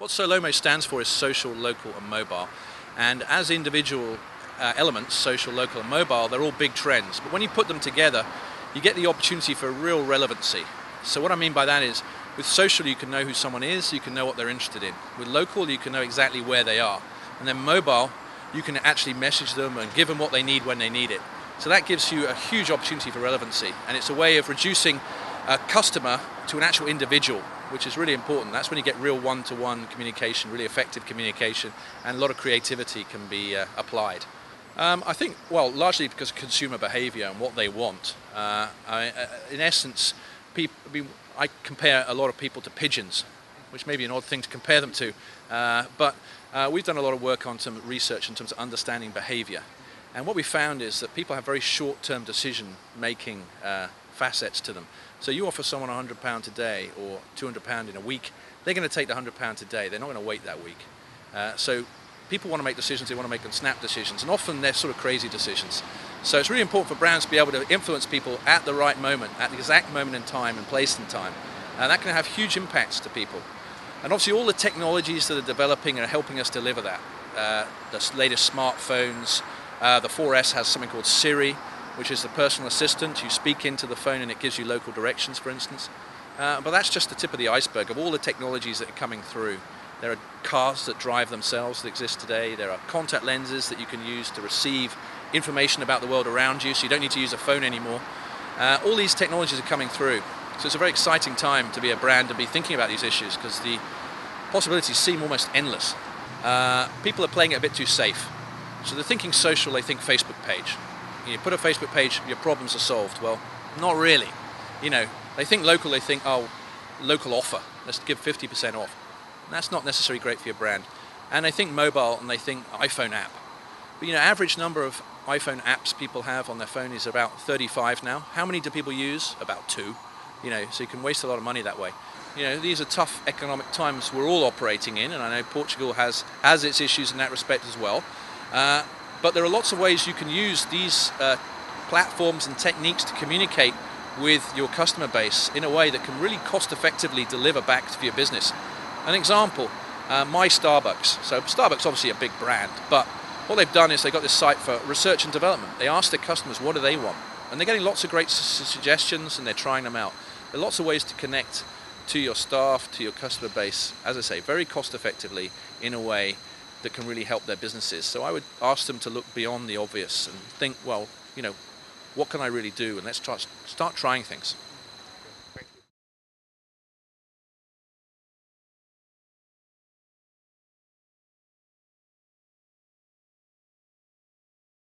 What Solomo stands for is social, local and mobile. And as individual elements, social, local and mobile, they're all big trends. But when you put them together, you get the opportunity for real relevancy. So what I mean by that is, with social you can know who someone is, you can know what they're interested in. With local you can know exactly where they are. And then mobile, you can actually message them and give them what they need when they need it. So that gives you a huge opportunity for relevancy. And it's a way of reducing a customer to an actual individual, which is really important. That's when you get real one-to-one communication, really effective communication, and a lot of creativity can be applied. I think, well, largely because of consumer behavior and what they want. In essence, I compare a lot of people to pigeons, which may be an odd thing to compare them to, but we've done a lot of work on some research in terms of understanding behavior. And what we found is that people have very short-term decision-making facets to them. So you offer someone £100 a day or £200 in a week, they're going to take the £100 a day. They're not going to wait that week. So people want to make decisions, they want to make them snap decisions, and often they're sort of crazy decisions. So it's really important for brands to be able to influence people at the right moment, at the exact moment in time and place in time. And that can have huge impacts to people. And obviously all the technologies that are developing are helping us deliver that. The latest smartphones, the 4S has something called Siri, which is the personal assistant. You speak into the phone and it gives you local directions, for instance. But that's just the tip of the iceberg of all the technologies that are coming through. There are cars that drive themselves that exist today. There are contact lenses that you can use to receive information about the world around you, so you don't need to use a phone anymore. All these technologies are coming through. So it's a very exciting time to be a brand and be thinking about these issues, because the possibilities seem almost endless. People are playing it a bit too safe. So they're thinking social, they think Facebook page. You put a Facebook page, your problems are solved. Well, not really. You know, they think local, they think, oh, local offer, let's give 50% off. And that's not necessarily great for your brand. And they think mobile and they think iPhone app. But you know, average number of iPhone apps people have on their phone is about 35 now. How many do people use? About 2. You know, so you can waste a lot of money that way. You know, these are tough economic times we're all operating in, and I know Portugal has its issues in that respect as well. But there are lots of ways you can use these platforms and techniques to communicate with your customer base in a way that can really cost effectively deliver back to your business. An example, My Starbucks. So Starbucks obviously a big brand, but what they've done is they've got this site for research and development. They ask their customers what do they want, and they're getting lots of great suggestions and they're trying them out. There are lots of ways to connect to your staff, to your customer base, as I say, very cost effectively in a way that can really help their businesses. So I would ask them to look beyond the obvious and think, well, you know, what can I really do? And let's start trying things.